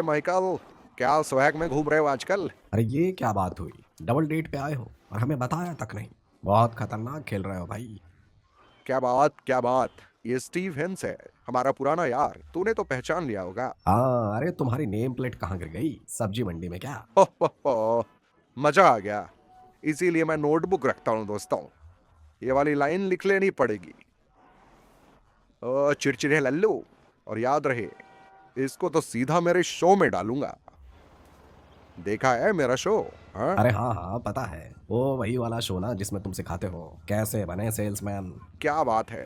Michael, क्या swag में घूम रहे हो आजकल? अरे ये क्या बात हुई? डबल डेट पे आए हो और हमें बताया तक नहीं। बहुत खतरनाक खेल रहे हो भाई। क्या बात क्या बात। ये स्टीव हिंस है, हमारा पुराना यार। तूने तो पहचान लिया होगा। हाँ, अरे तुम्हारी नेम प्लेट कहाँ गिर गई? सब्जी मंडी में क्या? हो हो हो, मजा आ गया। इसीलिए मैं नोटबुक रखता हूँ दोस्तों। ये वाली लाइन लिख लेनी पड़ेगी। ओ चिड़चिड़े लल्लू। और याद रहे, इसको तो सीधा मेरे शो में डालूंगा। देखा है मेरा शो? हाँ। अरे हाँ हाँ, पता है। वो वही वाला शो ना जिसमें तुम सिखाते हो कैसे बने सेल्समैन। क्या बात है।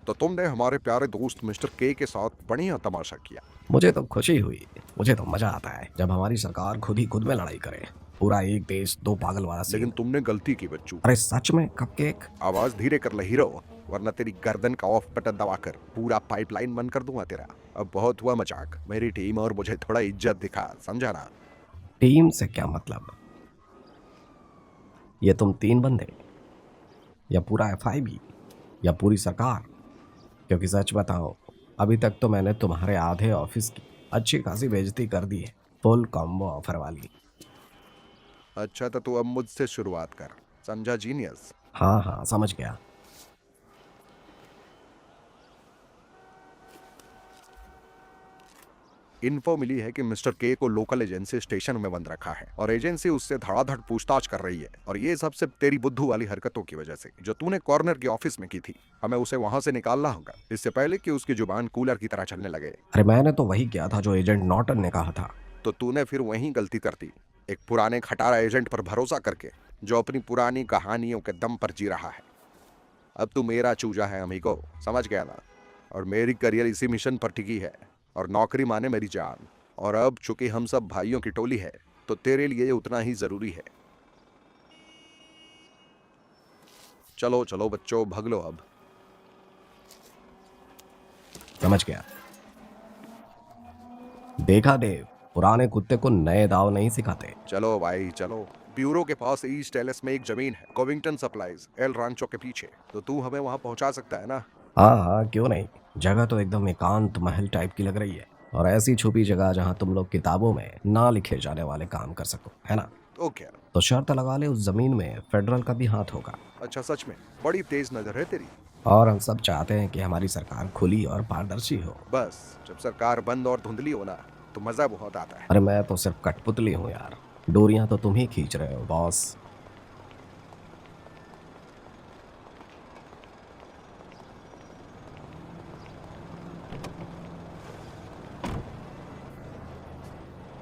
तो तुमने हमारे प्यारे दोस्त मिस्टर के साथ बढ़िया तमाशा किया। मुझे तो खुशी हुई। मुझे तो मजा आता है जब हमारी सरकार खुद ही खुद में लड़ाई करे। पूरा एक देश दो पागल वाला लेकिन सीन। तुमने गलती की बच्चू। अरे सच में कपकेक? आवाज धीरे कर ले हीरो, वरना तेरी गर्दन का ऑफ बटन दबाकर पूरा पाइपलाइन बंद कर दूंगा तेरा। अब बहुत हुआ मजाक। मेरी टीम और मुझे थोड़ा इज्जत दिखा, समझा ना? टीम से क्या मतलब? ये तुम तीन बंदे या पूरा एफआईबी या पूरी सरकार? क्योंकि सच बताओ, अभी तक तो मैंने तुम्हारे आधे ऑफिस की अच्छी खासी बेइज्जती कर दी है। फुल कॉम्बो ऑफर वाली। अच्छा तो तू अब मुझसे शुरुआत कर, समझा जीनियस? हाँ हाँ, समझ गया। इन्फो मिली है कि मिस्टर के को लोकल एजेंसी स्टेशन में बंद रखा है और एजेंसी उससे धड़ाधड़ पूछताछ कर रही है। और ये सब सिर्फ तेरी बुद्धू वाली हरकतों की वजह से जो तूने कॉर्नर के ऑफिस में की थी। हमें उसे वहां से निकालना होगा इससे पहले कि उसकी जुबान कूलर की तरह चलने लगे। अरे मैंने तो वही किया था जो एजेंट नॉर्टन ने कहा था। तो तूने फिर वही गलती कर दी, एक पुराने खटारा एजेंट पर भरोसा करके, जो अपनी पुरानी कहानियों के दम पर जी रहा है। अब तू मेरा चूजा है अमीगो, समझ गया ना? और मेरी करियर इसी मिशन पर टिकी है, और नौकरी माने मेरी जान। और अब चूंकि हम सब भाइयों की टोली है, तो तेरे लिए ये उतना ही जरूरी है। चलो चलो बच्चों, भग लो अब। समझ गया। देखा देव, पुराने कुत्ते को नए दाव नहीं सिखाते। चलो भाई चलो। ब्यूरो के पास ईस्ट एलिस में एक जमीन है, कोविंगटन सप्लाईज, एल रांचो के पीछे। तो तू हमें वहां पहुंचा सकता है ना? हाँ हाँ, क्यों नहीं। जगह तो एकदम एकांत महल टाइप की लग रही है। और ऐसी छुपी जगह जहाँ तुम लोग किताबों में ना लिखे जाने वाले काम कर सको, है ना? तो क्या? तो शर्त लगा ले, उस जमीन में फेडरल का भी हाथ होगा। अच्छा सच में? बड़ी तेज नजर है तेरी। और हम सब चाहते हैं कि हमारी सरकार खुली और पारदर्शी हो। बस जब सरकार बंद और धुंधली हो ना, तो मजा बहुत आता है। अरे मैं तो सिर्फ कठपुतली हूँ यार। डोरियां तो तुम ही खींच रहे हो बॉस।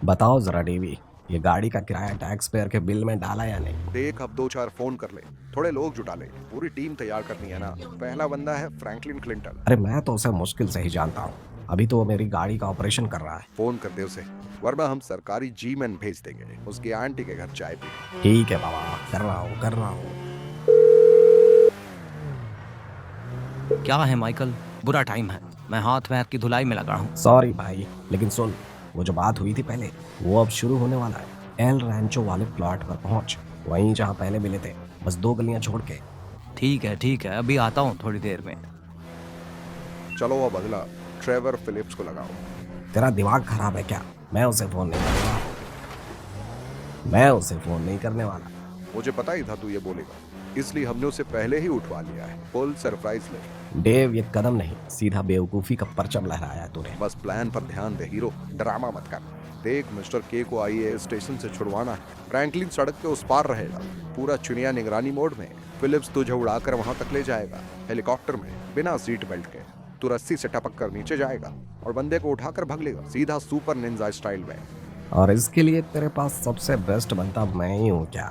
बताओ जरा डेवी, ये गाड़ी का किराया टैक्स पेयर के बिल में डाला या नहीं? देख अब दो चार फोन कर ले, थोड़े लोग जुटा ले, पूरी टीम तैयार करनी है ना। पहला बंदा है फ्रैंकलिन क्लिंटन। अरे मैं तो उसे मुश्किल से ही जानता हूँ। अभी तो वो मेरी गाड़ी का ऑपरेशन कर रहा है। फोन कर दे उसे, वरना हम सरकारी जी मैन भेज देंगे उसकी आंटी के घर चाय पी। ठीक है बाबा, कर रहा हूँ कर रहा हूँ। क्या है माइकल? बुरा टाइम है, मैं हाथ पैर की धुलाई में लगा हूँ। सॉरी भाई, लेकिन सुन, वो जो बात हुई थी पहले, वो अब शुरू होने वाला है। एल रैंचो वाले प्लॉट पर पहुंच, वहीं जहाँ पहले मिले थे, बस 2 गलियां छोड़ के। ठीक है, अभी आता हूँ थोड़ी देर में। चलो अब अगला, ट्रेवर फिलिप्स को लगाओ। तेरा दिमाग खराब है क्या? मैं उसे फोन नहीं करने वाला। मैं उसे फोन नहीं करने वाला। मुझे पता ही था तू ये बोलेगा, इसलिए हमने उसे पहले ही उठवा लिया है। फुल सरप्राइज ले। डेव, ये कदम नहीं, सीधा बेवकूफी का परचम लहराया तूने। बस प्लान पर ध्यान दे हीरो, ड्रामा मत कर। देख मिस्टर के को आईए स्टेशन से छुड़वाना है। फ्रैंकलिन सड़क के उस पार रहेगा, पूरा चुनिया निगरानी मोड में। फिलिप्स तुझे उड़ाकर वहां तक ले जाएगा, हेलीकॉप्टर में, बिना सीट बेल्ट के। तू रस्सी से टपक कर नीचे जाएगा और बंदे को उठाकर भाग लेगा, सीधा सुपर निंजा स्टाइल में। और इसके लिए तेरे पास सबसे बेस्ट बनता मैं ही हूँ क्या?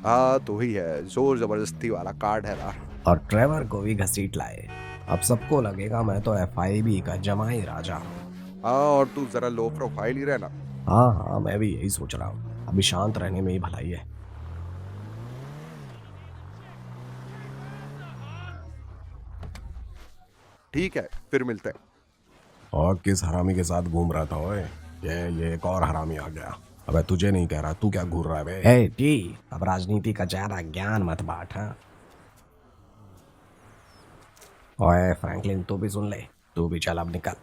हाँ तू ही है, जोर जबरदस्ती वाला कार्ड है ना। और ट्रेवर को भी घसीट लाए। अब सबको लगेगा मैं तो एफआईबी का जमाई राजा हूँ। हाँ और तू जरा लो प्रोफाइल ही रहना। हाँ हाँ, मैं भी यही सोच रहा हूँ। अभी शांत रहने में ही भलाई है। ठीक है, फिर मिलते हैं। और किस हरामी के साथ घूम रहा था ओए? ये एक और हरामी आ गया। अबे तुझे नहीं कह रहा, तू क्या घूर रहा है बे? ए टी, अब राजनीति का ज्यादा ज्ञान मत बांट। हाँ ओए फ्रैंकलिन, तू भी सुन ले, तू भी चल अब निकल।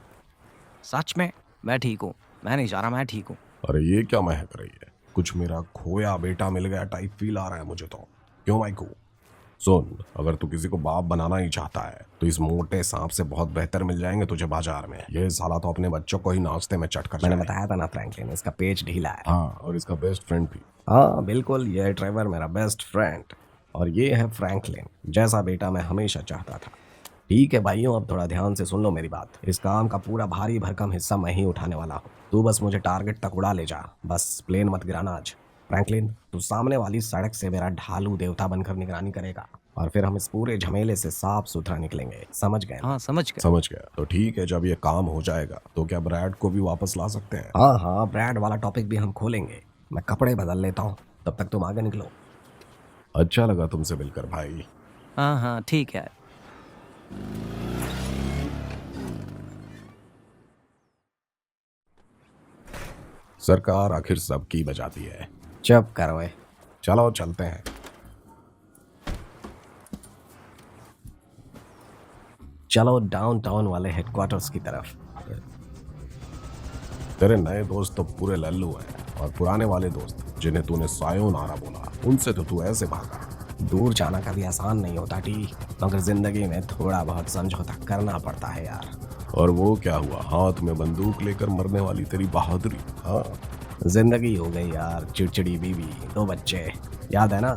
सच में मैं ठीक हूँ, मैं नहीं चाह रहा, मैं ठीक हूँ। अरे ये क्या महक रही है? कुछ मेरा खोया बेटा मिल गया टाइप फील आ रहा है मुझे तो। क्यों माइकू? सुन, अगर तू किसी को बाप बनाना ही चाहता है तो इस मोटे सांप से बहुत बेहतर मिल जाएंगे तुझे बाजार में। ये साला तो अपने बच्चों को ही नाश्ते में चट कर मैंने जाए। बताया था ना फ्रैंकलिन, इसका पेज ढीला है। हाँ, और इसका बेस्ट फ्रेंड भी। हाँ बिल्कुल, ये है ट्रेवर, मेरा बेस्ट फ्रेंड। और ये है फ्रैंकलिन, जैसा बेटा मैं हमेशा चाहता था। ठीक है भाइयों, अब थोड़ा ध्यान से सुन लो मेरी बात। इस काम का पूरा भारी भरकम हिस्सा मैं ही उठाने वाला हूँ। तू बस मुझे टारगेट तक उड़ा ले जा, बस प्लेन मत गिराना आज। फ्रैंकलिन, तू सामने वाली सड़क से मेरा ढालू देवता बनकर निगरानी करेगा, और फिर हम इस पूरे झमेले से साफ सुथरा निकलेंगे। समझ गए? हाँ समझ गया। समझ गया। तो ठीक है, जब ये काम हो जाएगा तो क्या ब्रैड को भी वापस ला सकते हैं? हाँ हाँ, ब्रैड वाला टॉपिक भी हम खोलेंगे। मैं कपड़े बदल लेता हूँ, तब तक तुम आगे निकलो। अच्छा लगा तुमसे मिलकर भाई। हाँ हाँ ठीक है। सरकार आखिर सबकी बजाती है। चुप करो ए। चलो चलते हैं। चलो डाउनटाउन वाले हेडक्वार्टर्स की तरफ। तेरे नए दोस्त तो पूरे लल्लू हैं, और पुराने वाले दोस्त जिन्हें तूने सायोनारा बोला, उनसे तो तू ऐसे भागा। दूर जाना कभी आसान नहीं होता टी, मगर जिंदगी में थोड़ा बहुत समझौता करना पड़ता है यार। और वो क्या हुआ, हाथ में बंदूक लेकर मरने वाली तेरी बहादुरी? हाँ, जिंदगी हो गई यार, चिड़चिड़ी बीवी, 2 बच्चे, याद है ना?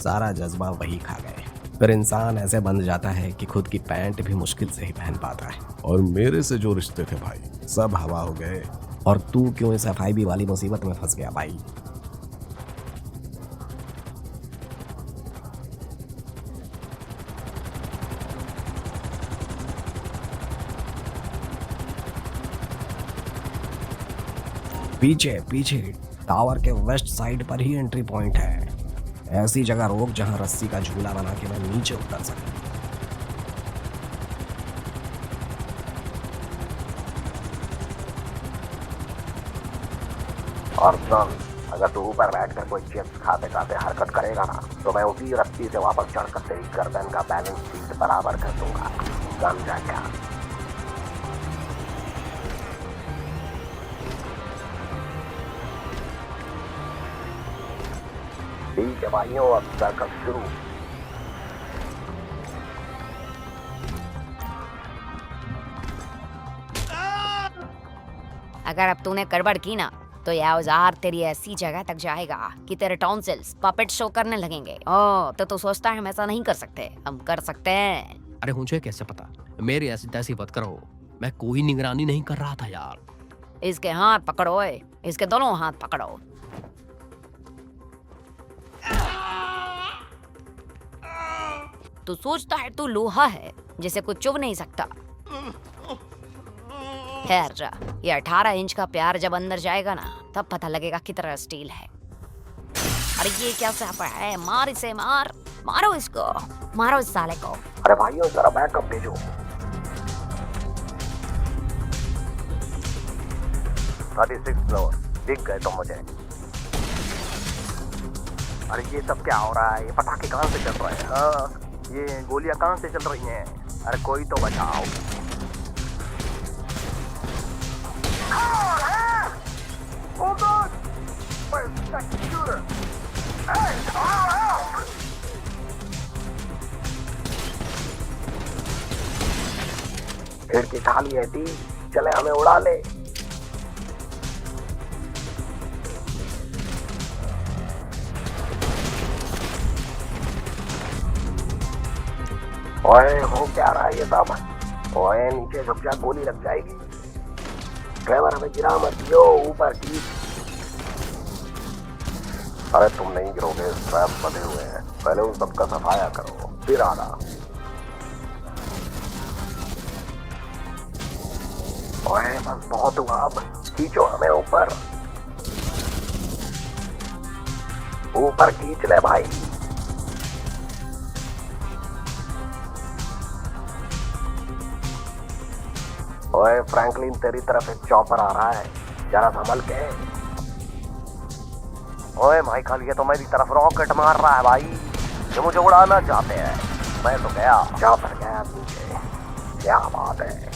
सारा जज्बा वही खा गए। फिर इंसान ऐसे बंध जाता है कि खुद की पैंट भी मुश्किल से ही पहन पाता है। और मेरे से जो रिश्ते थे भाई, सब हवा हो गए। और तू क्यों इस FIB वाली मुसीबत में फंस गया भाई? पीछे पीछे टावर के वेस्ट साइड पर ही एंट्री पॉइंट है। ऐसी जगह रोक जहां रस्सी का झूला बना के मैं नीचे उतर सकूं। और सुन, अगर तू ऊपर बैठकर कोई चिप्स खाते खाते हरकत करेगा ना, तो मैं उसी रस्सी से वापस चढ़कर तेरी गर्दन का बैलेंस शीट बराबर कर दूंगा। समझा क्या? ठीक है भाइयों, अब सर्कल शुरू। अगर अब तूने गड़बड़ की ना, तो यह औजार तेरी ऐसी जगह तक जाएगा कि तेरे टॉन्सिल्स पपेट शो करने लगेंगे। ओ तो तू सोचता है हम ऐसा नहीं कर सकते? हम कर सकते हैं। अरे मुझे कैसे पता? मेरी ऐसी तैसी बात करो, मैं कोई निगरानी नहीं कर रहा था यार। इसके हाथ पकड़ो ओए, इसके दोनों हाथ पकड़ो। तू सोचता है तू लोहा है जिसे कुछ चुभ नहीं सकता। खैर जा, ये 18 इंच का प्यार जब अंदर जाएगा ना, तब पता लगेगा कितना स्टील है। अरे ये क्या सापा है? मार इसे, मार, मारो इसको, मारो इस साले को। अरे भाइयों जरा बैकअप भेजो। 36 फ्लोर दिख गए तो मुझे। अरे ये सब क्या हो रहा है? ये पटाखे कहाँ से चल रहे हैं? हाँ, ये गोलियां कहाँ से चल रही हैं? अरे कोई तो बचाओ। खिड़की खाली है टी, चले हमें उड़ा ले। ओए हो क्या रहा है ये सब? ओए नीचे झुक जा, गोली लग जाएगी। ड्राइवर हमें गिरा मत दियो, ऊपर की। अरे तुम नहीं गिरोगे, स्ट्रैप बंधे हुए हैं। पहले उन सबका सफाया करो, फिर आना। ओए बस बहुत हुआ, अब खींचो हमें ऊपर। ऊपर खींच ले भाई। ओए फ्रैंकलिन, तेरी तरफ एक चॉपर आ रहा है, जरा संभल के। ओए माइकल, ये तो मेरी तरफ रॉकेट मार रहा है भाई। ये मुझे उड़ाना चाहते हैं। मैं तो गया, चॉपर गया नीचे। क्या बात है?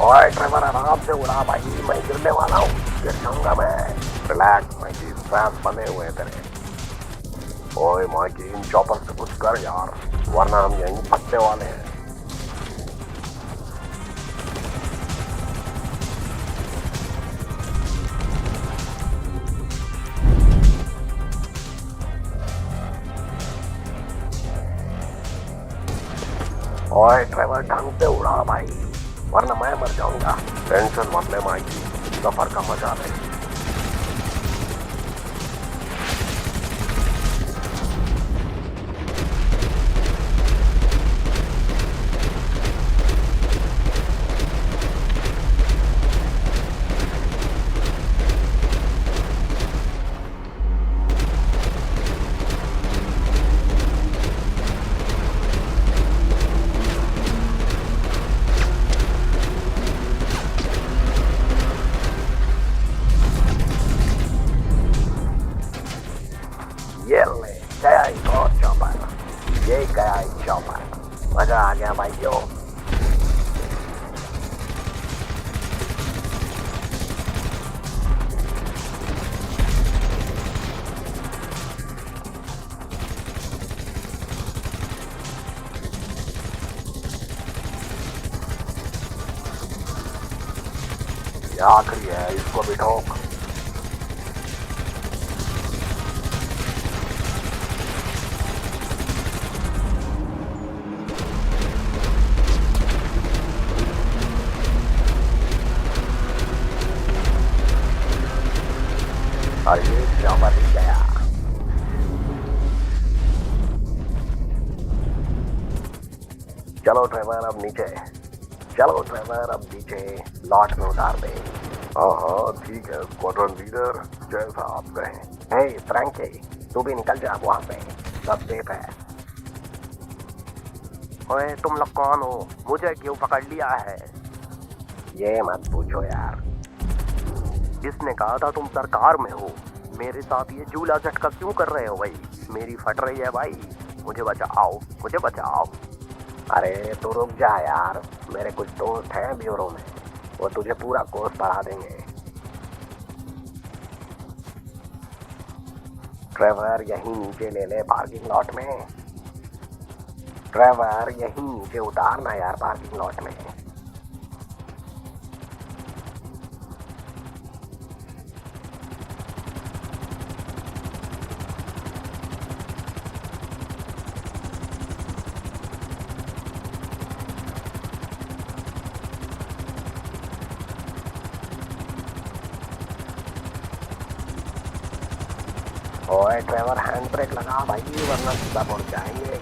ओए ड्राइवर आराम से उड़ा भाई, मैं गिरने वाला हूँ, गिर जाऊंगा मैं। रिलैक्स माइकी, फैंस बने हुए हैं तेरे। ओए माइकी, इन चॉपर से कुछ कर यार, वरना हम यहीं फंसने वाले हैं। ओए ड्राइवर ढंग से उड़ा भाई, वरना मैं मर जाऊंगा। टेंशन मत ले माइकी, सफर का मजा ले। ये ले गया एक और चौपर, ये गया एक चौपर, मजा आ गया भाइयों। ये आखिरी है, इसको भी ठोक। और ये चौपर ही गया। चलो ड्राइवर अब नीचे, चलो ड्राइवर अब नीचे लॉट में उतार दे। हाँ ठीक है स्क्वाड्रन लीडर, जैसा आप कहें। हे फ्रैंकी, तू भी निकल जा वहाँ से, सब सेफ है। ओए तुम लोग कौन हो, मुझे क्यों पकड़ लिया है? ये मत पूछो यार, इसने कहा था तुम सरकार में हो, मेरे साथ ये झूला झटका क्यों कर रहे हो भाई? मेरी फट रही है भाई, मुझे बचाओ, मुझे बचाओ। अरे तो रुक जा यार, मेरे कुछ दोस्त हैं ब्यूरो में, वो तुझे पूरा कोर्स पढ़ा देंगे। ड्राइवर यहीं नीचे ले ले पार्किंग लॉट में, ड्राइवर यहीं नीचे उतारना यार पार्किंग लॉट में। ओए ड्राइवर हैंड ब्रेक लगा भाई, वरना सीधा पहुंच जाएंगे।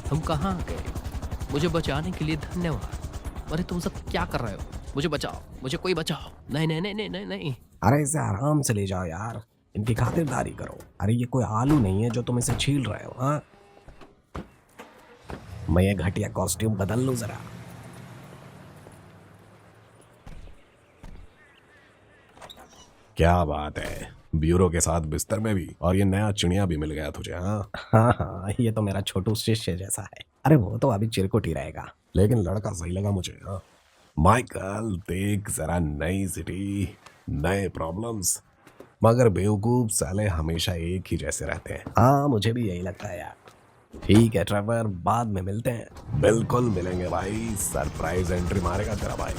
हम कहाँ आ गए? मुझे बचाने के लिए धन्यवाद। अरे तुम सब क्या कर रहे हो? मुझे बचाओ, मुझे कोई बचाओ। नहीं नहीं नहीं नहीं नहीं नहीं। अरे इसे आराम से ले जाओ यार, इनकी खातिरदारी करो। अरे ये कोई आलू नहीं है जो तुम इसे छील रहे हो। हाँ, मैं ये घटिया कॉस्ट्यूम बदल लूं जरा। क्या बात है, ब्यूरो के साथ बिस्तर में भी, और ये नया चिड़िया भी मिल गया तुझे। हाँ हाँ हाँ, ये तो मेरा छोटू शिष्य जैसा है। अरे वो तो अभी चिरकुट ही रहेगा, लेकिन लड़का सही लगा मुझे। हाँ माइकल, देख जरा, नई सिटी, नए प्रॉब्लम्स, मगर बेवकूफ साले हमेशा एक ही जैसे रहते हैं। हाँ मुझे भी यही लगता है यार। ठीक है ट्रेवर, बाद में मिलते हैं। बिल्कुल मिलेंगे भाई, सरप्राइज एंट्री मारेगा तेरा भाई।